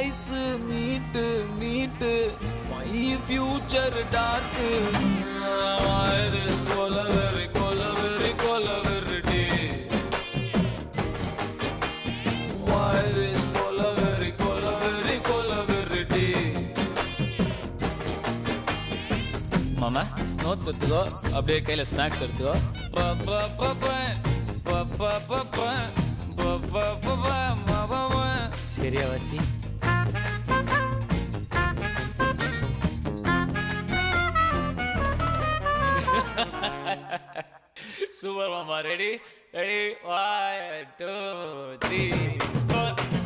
Ice மீட்டு மீட்டு my future torque கொலவெறி கொலவெறி கொலவெறிடி கொலவெறி கொலவெறி கொலவெறிடி. மாமா நோட்ஸ் எடுத்துக்கோ, அப்படியே கையில ஸ்நாக்ஸ் எடுத்துக்கோ. சரியா வாசி? சூப்பர் மாமா. Ready ready 1 2 3 4